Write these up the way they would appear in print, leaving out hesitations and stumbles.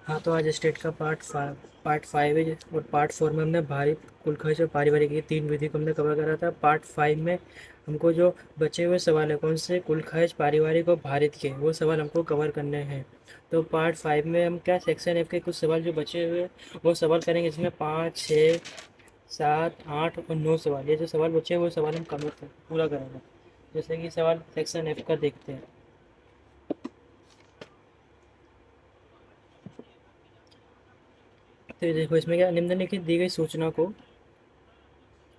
हाँ, तो आज स्टेट का पार्ट 5 है और पार्ट 4 में हमने भारी कुल खर्च और पारिवारिक की 3 विधि को हमने कवर करा था। पार्ट 5 में हमको जो बचे हुए सवाल है कौन से कुल खर्च पारिवारिक और भारित के वो सवाल हमको कवर करने हैं। तो पार्ट 5 में हम क्या सेक्शन एफ के कुछ सवाल जो बचे हुए वो सवाल करेंगे, जिसमें 5, 6, 7, 8 और 9 सवाल, ये जो सवाल बचे हुए वो सवाल हम पूरा करेंगे। जैसे कि सवाल सेक्शन एफ का देखते हैं। तो ये देखो, इसमें क्या निम्नलिखित दी गई सूचना को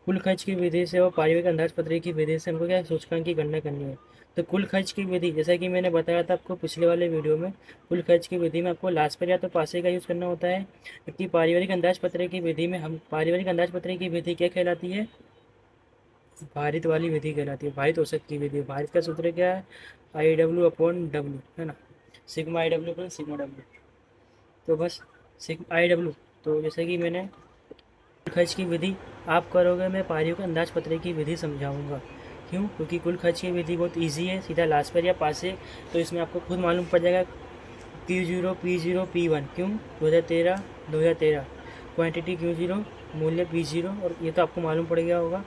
कुल खर्च की विधि से और पारिवारिक अंदाजपत्र की विधि से हमको क्या है, सूचकांक की गणना करनी है। तो कुल खर्च की विधि, जैसा कि मैंने बताया था आपको पिछले वाले वीडियो में, कुल खर्च की विधि में आपको लास्ट पर या तो पासे का यूज़ करना होता है, जबकि पारिवारिक अंदाजपत्र की विधि में हम पारिवारिक अंदाजपत्र की विधि क्या कहलाती है, भारित वाली विधि कहलाती है, भारित औसत की विधि। भारित का सूत्र क्या है, I W/W, है ना, सिग्मा I W/सिग्मा W। तो बस सिग्मा I W। तो जैसे कि मैंने खर्च की विधि आप करोगे, मैं पारियों के अंदाज पत्र की विधि समझाऊंगा। क्यों? क्योंकि कुल खर्च की विधि बहुत इजी है, सीधा लास्ट पर या पास से। तो इसमें आपको खुद मालूम पड़ जाएगा Q0 P0 P1 क्यों 2013 क्वांटिटी Q0, मूल्य P0, और ये तो आपको मालूम पड़ गया होगा।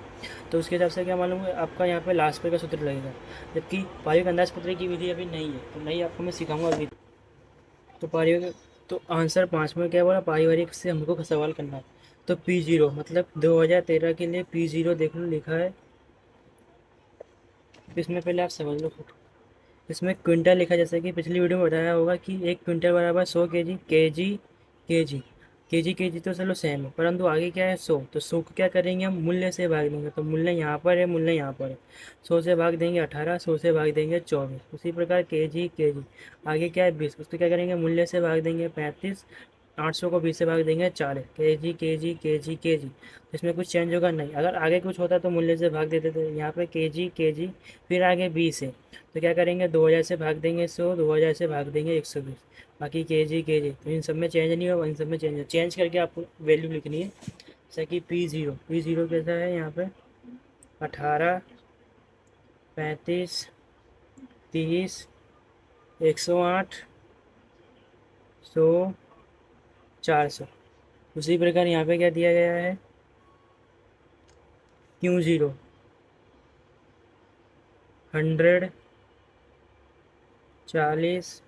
तो उसके हिसाब से क्या मालूम है आपका, यहाँ पे लास्ट पर का सूत्र लगेगा। जबकि पारियों के अंदाज पत्र की विधि अभी नहीं है, तो नहीं आपको मैं सिखाऊंगा अभी। तो पारिवारिक, तो आंसर 5 में क्या बोला, पारिवारिक से हमको सवाल करना है। तो P0 मतलब 2013 के लिए P0 देख लो लिखा है। इसमें पहले आप समझ लो खुद। इसमें क्विंटल लिखा है, जैसे कि पिछली वीडियो में बताया होगा कि 1 क्विंटल बराबर 100 kg। के जी तो चलो सेम है, परंतु आगे क्या है 100। तो 100 को क्या करेंगे हम, मूल्य से भाग देंगे। तो मूल्य यहाँ पर है, मूल्य यहाँ पर है। 100 से भाग देंगे 18, 100 से भाग देंगे 24। उसी प्रकार के जी आगे क्या है 20, उसको क्या करेंगे, मूल्य से भाग देंगे 35। 800 को 20 से भाग देंगे 40। के जी। इसमें कुछ चेंज होगा नहीं। अगर आगे कुछ होता तो मूल्य से भाग देते थे। यहाँ पे के जी फिर आगे 20 है, तो क्या करेंगे 2000 से भाग देंगे 100, 2000 से भाग देंगे 120। बाकी के जी तो इन सब में चेंज नहीं होगा, इन सब में चेंज करके आपको वैल्यू लिखनी है। जैसे कि P0 कैसा है यहाँ पे, 18, 35, 30, 108, 100, 400। उसी प्रकार यहाँ पे क्या दिया गया है, Q0 100, 40,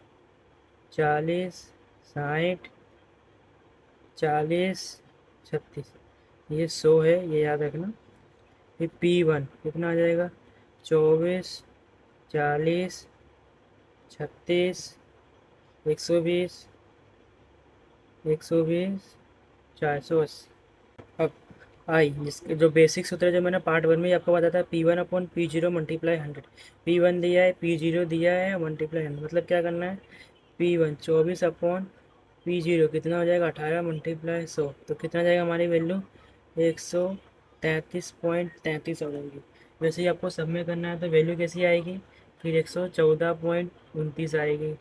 40, 60, 40, 36। ये 100 है, ये याद रखना। ये P1 कितना आ जाएगा, 24, 40, 36, 120, 120, 480। अब आई, जिसके जो बेसिक सूत्र है, जो मैंने पार्ट 1 में ही आपको बताया था, P1/P0 × 100। P1 दिया है, P0 दिया है, मल्टीप्लाई 100। मतलब क्या करना है, P1 24/P0 कितना हो जाएगा, 18 मल्टीप्लाई 100। तो कितना जाएगा हमारी वैल्यू, 133.33 हो जाएगी। वैसे ही आपको सब में करना है, तो वैल्यू कैसी आएगी, फिर 114.29 आएगी।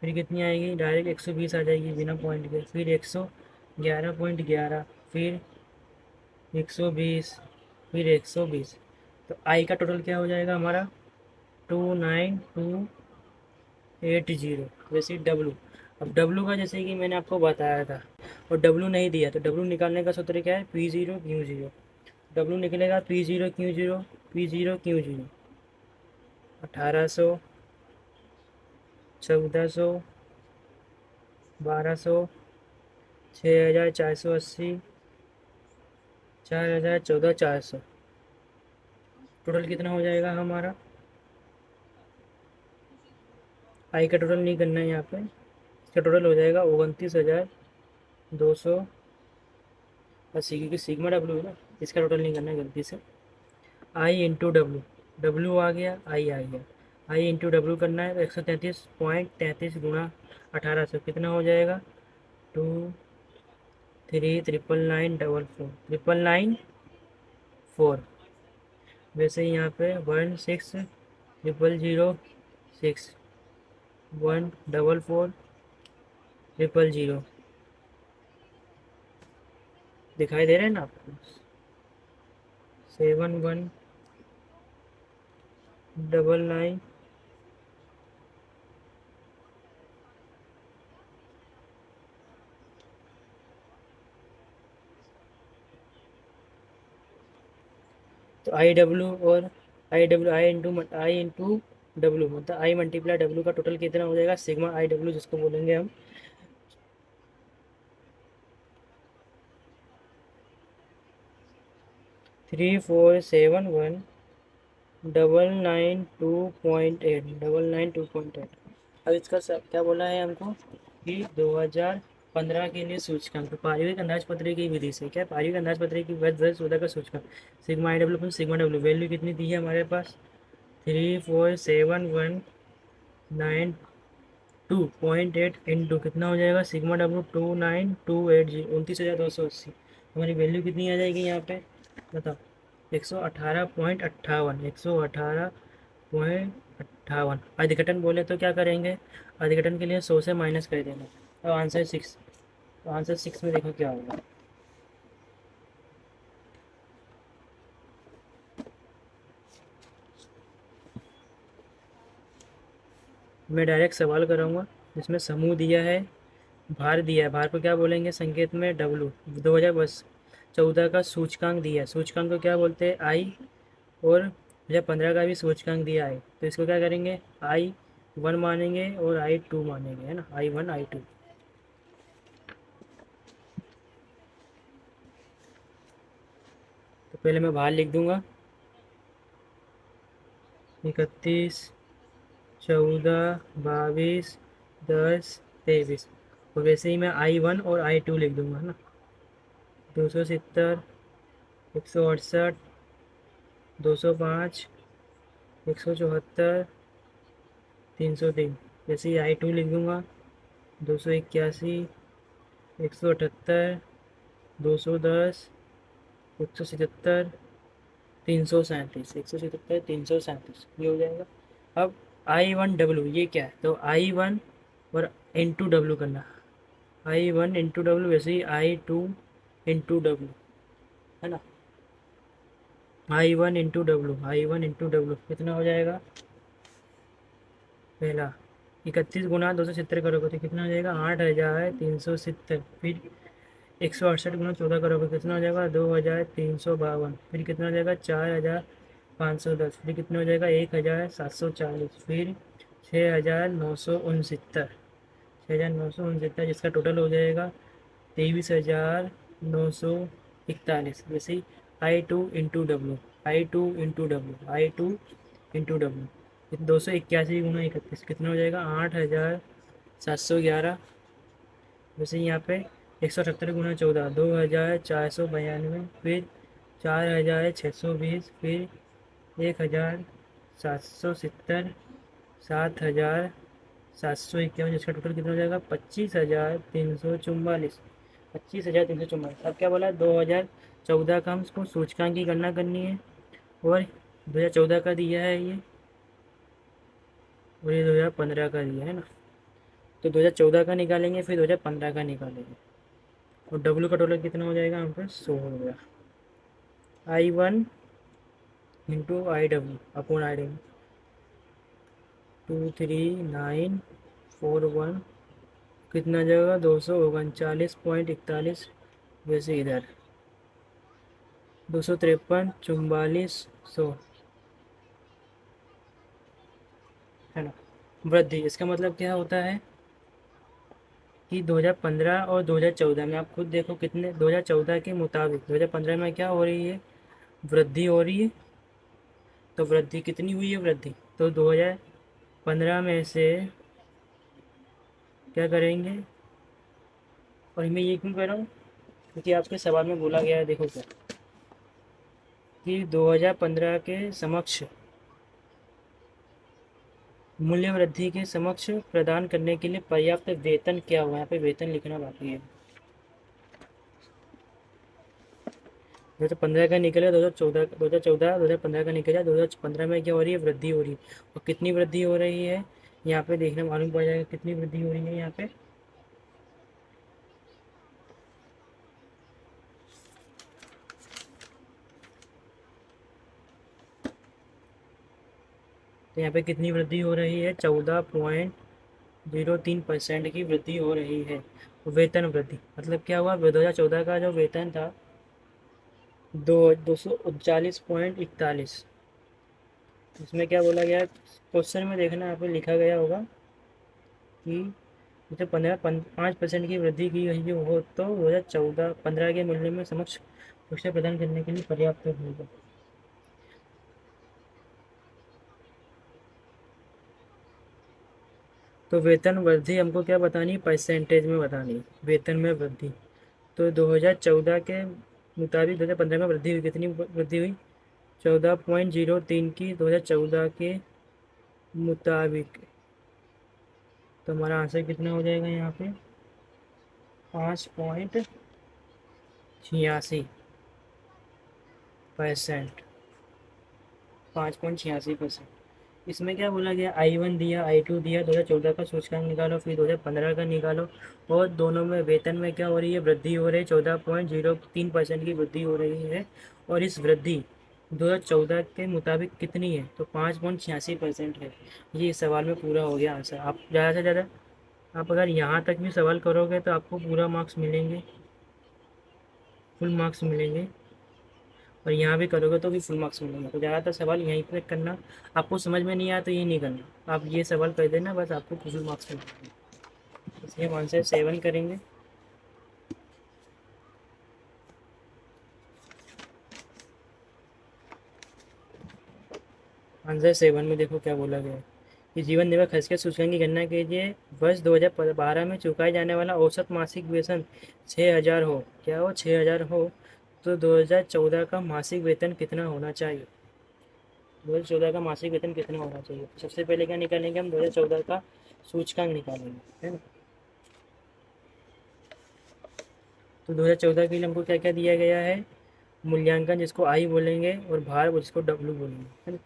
फिर कितनी आएगी, डायरेक्ट 120 आ जाएगी बिना पॉइंट के। फिर 111.11, फिर 120, फिर 120। तो आई का टोटल क्या हो जाएगा हमारा, 29280। वैसे डब्लू, अब डब्लू का जैसे कि मैंने आपको बताया था, और डब्लू नहीं दिया, तो डब्लू निकालने का सूत्र क्या है, P0 Q0। डब्लू निकलेगा P0 Q0, 1800, 1400, 1200, 6480, 4000, 14400। टोटल कितना हो जाएगा हमारा, आई का टोटल नहीं करना है यहाँ पे, इसका टोटल हो जाएगा 29,280, क्योंकि सिग्मा डब्ल्यू है ना, इसका टोटल नहीं करना है गलती से। आई इंटू डब्ल्यू, डब्ल्यू आ गया, आई आ गया। आई इंटू डब्ल्यू करना है, तो 133.33 गुणा 1800 कितना हो जाएगा, 2399944। वैसे ही यहाँ पे 1600006, 1440000। दिखाई दे रहे हैं ना आपको, 7199, तो आई डब्ल्यू और आई इंटू डब्ल्यू, मतलब आई मल्टीप्लाई डब्ल्यू का टोटल कितना हो जाएगा, सिग्मा आई डब्ल्यू जिसको बोलेंगे हम। 3471 992.8 अब इसका सब क्या बोला है हमको कि 2015 के लिए सूचकांक, तो पारिवारिक अंदाज पत्र की विधि से क्या, पारिवारिक अंदाज पत्र की वजह से का सूचकांक sigma I W sigma W value कितनी दी है हमारे पास, 347192.8 इंटू कितना हो जाएगा सिग्मा डब्ल्यू 29280 29,280, हमारी वैल्यू कितनी आ जाएगी यहाँ पे बताओ, 118.58, 118.58। अधिघटन बोले तो क्या करेंगे, अधिघटन के लिए 100 से माइनस कर देना। अब आंसर 6, तो आंसर 6 में देखो क्या होगा। मैं डायरेक्ट सवाल कराऊंगा जिसमें समूह दिया है, भार दिया है, भार को क्या बोलेंगे संकेत में डब्लू, 2014 का सूचकांक दिया है, सूचकांक को क्या बोलते हैं आई, और 2015 का भी सूचकांक दिया है, तो इसको क्या करेंगे I1 मानेंगे और I2 मानेंगे, है ना, I1 I2। तो पहले मैं भार लिख दूंगा 31, 14, 22, 10, 23, और वैसे ही मैं I1 और I2 लिख दूंगा, है ना, 270, 168, 205, 174, 303, जैसे ही I2 लिख दूंगा 281, 178, 210, 177, 337, 177, 337, ये हो जाएगा। अब I1 W ये क्या है, तो I1 और इंटू डब्ल्यू करना, I1 इंटू डब्ल्यू वैसे ही I2 इंटू डब्ल्यू, है ना, I1 इंटू डब्ल्यू कितना हो जाएगा, पहला 31 गुना 270 करोगे तो कितना हो जाएगा 8,370, फिर 168 गुना 14 करोगे कितना हो जाएगा 2,352, फिर कितना हो जाएगा 4,510, फिर कितना हो जाएगा 1,740, फिर 6,969, 6,969 जिसका टोटल हो जाएगा 23,941। जैसे ही आई टू इंटू डब्ल्यू 281 गुना 31 कितना हो जाएगा 8,711। वैसे यहाँ पे 178 गुना 14 2,492, फिर 4,620, फिर 1,770, 7,751 जिसका टोटल कितना हो जाएगा 25,344, 25,344। अब क्या बोला 2014 का हमको सूचकांक की गणना करनी है, और 2014 का दिया है ये, और ये 2015 का दिया है ना, तो 2014 का निकालेंगे फिर 2015 का निकालेंगे, और डब्ल्यू का टोटल कितना हो जाएगा यहाँ पर 100 हो गया, I1 into upon I W 23941, कितना जाएगा 239.41, वैसे इधर 253, 44, 100, है ना। वृद्धि इसका मतलब क्या होता है कि 2015 और 2014 में आप खुद देखो कितने, 2014 के मुताबिक 2015 में क्या हो रही है, वृद्धि हो रही है, तो वृद्धि कितनी हुई है वृद्धि, तो 2015 में से क्या करेंगे, और मैं ये क्यों कर रहा हूँ क्योंकि आपके सवाल में बोला गया है, देखो क्या, कि 2015 के समक्ष मूल्य वृद्धि के समक्ष प्रदान करने के लिए पर्याप्त वेतन क्या हुआ, यहाँ पे वेतन लिखना बाकी है। 2015 का निकला, 2014 का निकला, 2015 में क्या हो रही है वृद्धि हो रही है, और कितनी वृद्धि हो रही है यहाँ पे देखने मालूम पड़ जाएगा कितनी वृद्धि हो रही है यहाँ पे, तो यहाँ पे कितनी वृद्धि हो रही है 14.03% की वृद्धि हो रही है। वेतन वृद्धि मतलब क्या हुआ, 2014 का जो वेतन था 239.41। इसमें क्या बोला गया क्वेश्चन में, देखना यहाँ पे लिखा गया होगा कि जैसे 5% की वृद्धि की गई हो तो 2014-15 के मूल्य में समक्ष सुरक्षा प्रदान करने के लिए पर्याप्त होगा। तो वेतन वृद्धि हमको क्या बतानी है, परसेंटेज में बतानी है, वेतन में वृद्धि। तो 2014 के मुताबिक 2015 में वृद्धि हुई, कितनी वृद्धि हुई, 14.03 की 2014 के मुताबिक। तो हमारा आंसर कितना हो जाएगा यहाँ पे, 5.86%। 5.86%। इसमें क्या बोला गया, I1 दिया, I2 दिया, 2014 का सूचकांक निकालो, फिर 2015 का निकालो, और दोनों में वेतन में क्या हो रही है, वृद्धि हो रही है, 14.03% की वृद्धि हो रही है। और इस वृद्धि 2014 के मुताबिक कितनी है, तो 5.86% है। ये इस सवाल में पूरा हो गया आंसर। आप ज़्यादा से ज़्यादा, आप अगर यहाँ तक भी सवाल करोगे तो आपको पूरा मार्क्स मिलेंगे, फुल मार्क्स मिलेंगे। और यहाँ भी करोगे तो भी फुल मार्क्स मिलेंगे। तो ज़्यादातर सवाल यहीं पे करना, आपको समझ में नहीं आया तो ये नहीं करना, आप ये सवाल कर देना, बस आपको फुल मार्क्स मिलेंगे। इसलिए हम आंसर 7 करेंगे। आंसर 7 में देखो क्या बोला गया है कि जीवन निर्वाह खर्च के सूचकांक की गणना कीजिए। वर्ष 2012 में चुकाए जाने वाला औसत मासिक वेतन 6,000 हो, क्या हो, 6,000 हो, तो 2014 का मासिक वेतन कितना होना चाहिए। 2014 का मासिक वेतन कितना होना चाहिए, तो सबसे पहले क्या निकालेंगे हम, 2014 का सूचकांक निकालेंगे, है ना। तो 2014 के लिए हमको क्या क्या दिया गया है, मूल्यांकन जिसको आई बोलेंगे, और भार जिसको डब्लू बोलेंगे, है ना।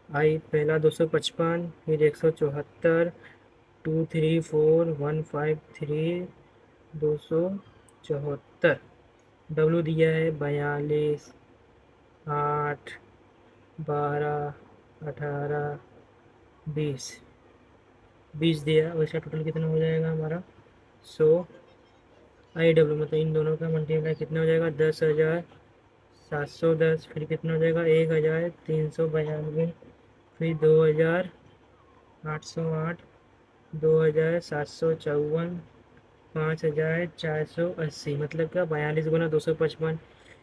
आई पहला 255, फिर 174, 234,153, 274। डब्लू दिया है 42, 8, 12, 18, 20। 20 दिया, और इसका टोटल कितना हो जाएगा हमारा 100। आई डब्लू मतलब इन दोनों का मल्टीप्लाई कितना हो जाएगा, 10,710, फिर कितना हो जाएगा 1,392, फिर 2,808, 2,754, 5,480, मतलब क्या 42 गुना 255,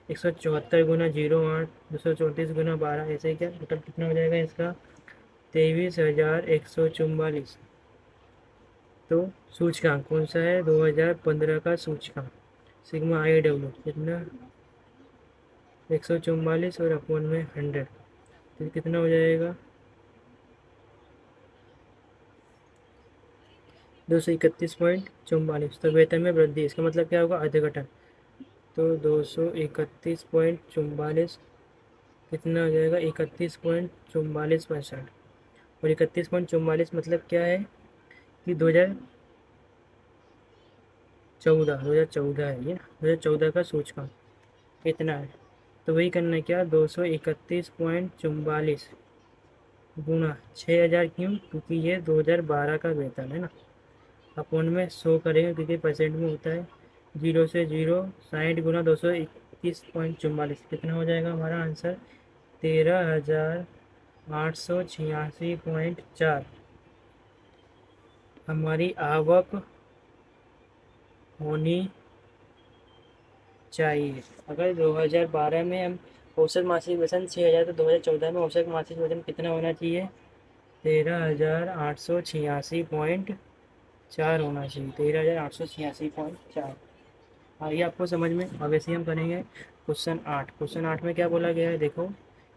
174 गुना 08, 234 गुना 12, ऐसे ही क्या टोटल कितना हो जाएगा इसका, 23,144। तो सूचकांक कौन सा है, 2015 का सूचकांक सिग्मा आई डब्ल्यू कितना, 144 और अपॉन में 100, तो कितना हो जाएगा, 231.44। तो वेतन में वृद्धि, इसका मतलब क्या होगा, अधघटन। तो 231.44 कितना हो जाएगा, 31.44%। और 31.44 मतलब क्या है कि 2014 है ये, 2014 का सूचकांक कितना है। तो वही करना है क्या, 231.44 गुना 6,000, क्यों, क्योंकि ये 2012 का वेतन है ना, अपॉन में 100 करेंगे क्योंकि परसेंट में होता है, 0 से 0, 60 गुना 221.44, कितना हो जाएगा हमारा आंसर, 13,886.4 हमारी आवक होनी चाहिए। अगर 2012 में हम औसत मासिक वेतन 6,000, तो 2014 में औसत मासिक वेतन कितना होना चाहिए, 13,886.4 होना चाहिए, 13,886.4। आइए आपको समझ में, अब ऐसे ही हम करेंगे क्वेश्चन 8। क्वेश्चन 8 में क्या बोला गया है, देखो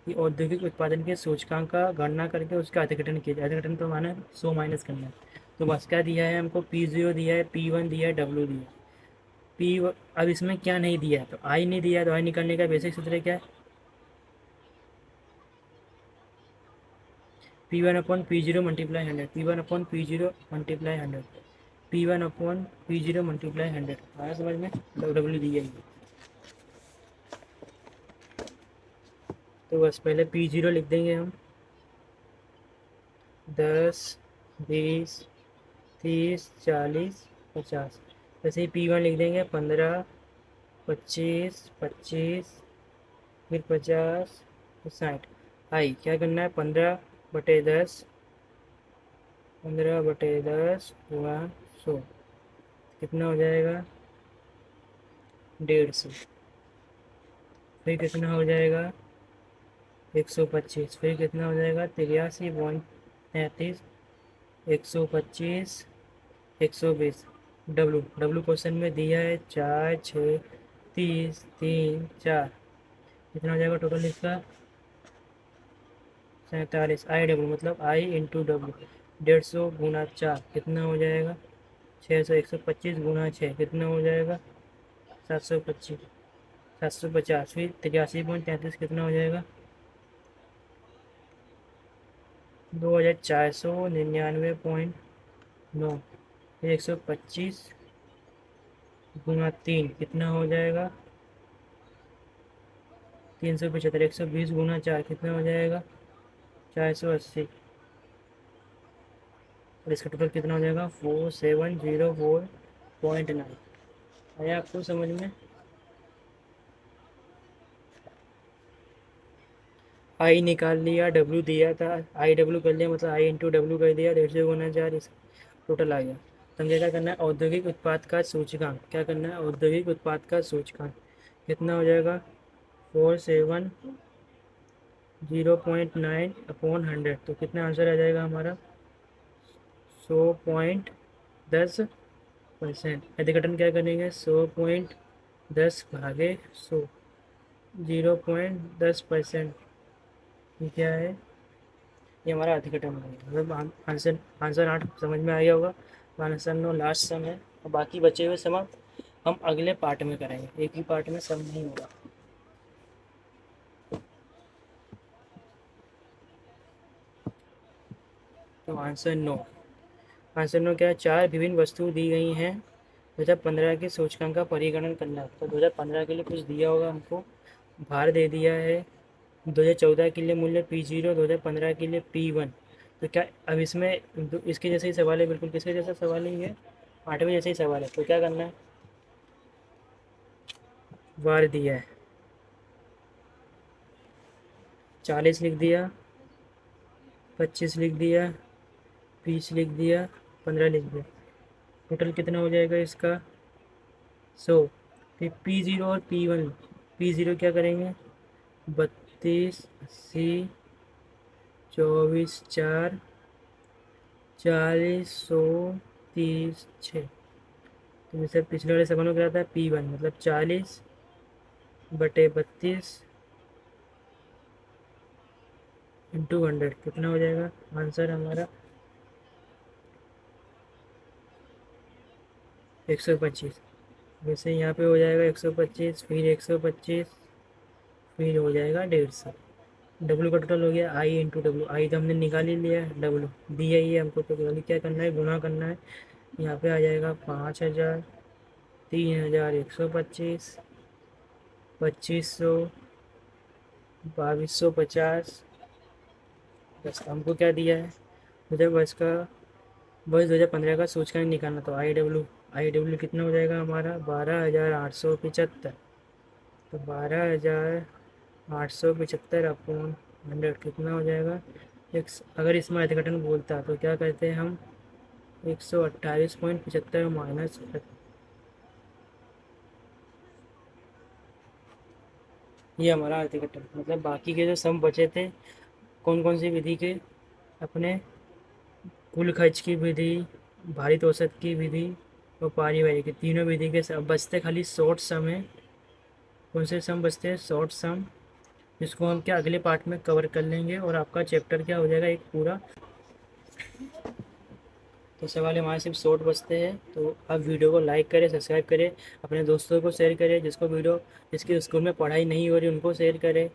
कि औद्योगिक उत्पादन के सूचकांक का गणना करके उसका अधिकतन किया, अधिकतन तो माना 100 माइनस करना है। तो बस क्या दिया है हमको, P0 दिया है, P1 दिया है, डब्ल्यू दिया है। अब इसमें क्या नहीं दिया है, तो आई नहीं दिया है, तो आई निकालने का बेसिक सूत्र क्या है, P1/P0 multiply 100, P1/P0 multiply 100, P1/P0 multiply 100, आया समझ में, डब्ल्यू दिया है। तो बस पहले P0 लिख देंगे हम, 10, 20, 30, 40, 50। वैसे ही P1 लिख देंगे 15, 25, 25, फिर 50, फिर 60। आई क्या करना है, 15/10, 15/10 गुणा 100 कितना हो जाएगा, 150। फिर कितना हो जाएगा, 125। फिर कितना हो जाएगा, 83.33। 125, 120। डब्लू डब्लू क्वेश्चन में दिया है 4, 6, 30, 3, 4। कितना हो जाएगा टोटल इसका, 47। आई डब्लू मतलब आई इंटू डब्लू, 150 गुना 4 कितना हो जाएगा, 600। 125 गुना 6 कितना हो जाएगा, 725। 750 फिर 83.33 कितना हो जाएगा, 2499.9। फिर 125 गुना 3 कितना हो जाएगा, 375। 120 गुना 4 कितना हो जाएगा, 480। और इसका टोटल कितना हो जाएगा, 4704.9। आया आपको समझ में। आई निकाल लिया, डब्ल्यू दिया था, आई डब्ल्यू कर लिया, मतलब आई इंटू डब्ल्यू कर दिया, 150 गुना 4 इस टोटल आ गया। तो मुझे क्या करना है, औद्योगिक उत्पाद का सूचकांक क्या करना है, औद्योगिक उत्पाद का सूचकांक कितना हो जाएगा, 470.9/100। तो कितना आंसर आ जाएगा हमारा, 100.10%। अधिकतम क्या करेंगे, 100.10/100, 0.10%। ये क्या है, ये हमारा अधिकतम है। मतलब आंसर आंसर 8 समझ में आ गया होगा। आंसर 9 लास्ट सम है, और बाकी बचे हुए सम हम अगले पार्ट में करेंगे, एक ही पार्ट में सम नहीं होगा। तो आंसर 9 क्या है, 4 विभिन्न वस्तु दी गई हैं, 2015 के सूचकांक का परिगणन करना। तो 2015 के लिए कुछ दिया होगा हमको, भार दे दिया है। 2014 के लिए मूल्य P0, 2015 के लिए P1। तो क्या अब इसमें इसके जैसे ही सवाल है, बिल्कुल किसके जैसा सवाल है ये, 8वें जैसे ही सवाल है। तो क्या करना है, वार दिया है, 40 लिख दिया, 25 लिख दिया, 20 लिख दिया, 15 लिख दिया। टोटल कितना हो जाएगा इसका, 100। फिर P0 और P1, P0 क्या करेंगे, 32, 80, 24, 4, 40, 100, 30, 6। तो जैसे पिछले वाले सवालों में क्या था, P1 मतलब 40/32 इंटू 100 कितना हो जाएगा आंसर हमारा, 125। वैसे यहाँ पे हो जाएगा 125, फिर 125, फिर हो जाएगा 150। डब्लू का टोटल हो गया आई इंटू डब्लू, आई तो हमने निकाल ही लिया है, डब्लू दिया ही है हमको, तो खाली क्या करना है, गुना करना है। यहाँ पे आ जाएगा 5000, 3125, 2500, 2250। बस हमको क्या दिया है, मुझे बस का बस 2015 का सूचकांक निकालना। तो आई डब्ल्यू कितना हो जाएगा हमारा, 12,875। तो 12,875 अपॉन 100 कितना हो जाएगा, एक अगर इसमें अधिकतम बोलता तो क्या करते हैं हम, 128.75 माइनस, ये हमारा अधिकतम। मतलब बाकी के जो सम बचे थे, कौन कौन सी विधि के, अपने कुल खर्च की विधि, भारित औसत की विधि और पारिवारिक की, तीनों विधि के सब बचते, खाली शॉर्ट सम है। कौन से सम बचते हैं, शॉर्ट सम, जिसको हम क्या अगले पार्ट में कवर कर लेंगे, और आपका चैप्टर क्या हो जाएगा एक पूरा। तो सवाल हमारे सिर्फ शॉर्ट बचते हैं। तो आप वीडियो को लाइक करें, सब्सक्राइब करें, अपने दोस्तों को शेयर करें, जिसको वीडियो जिसकी स्कूल में पढ़ाई नहीं हो रही उनको शेयर करें।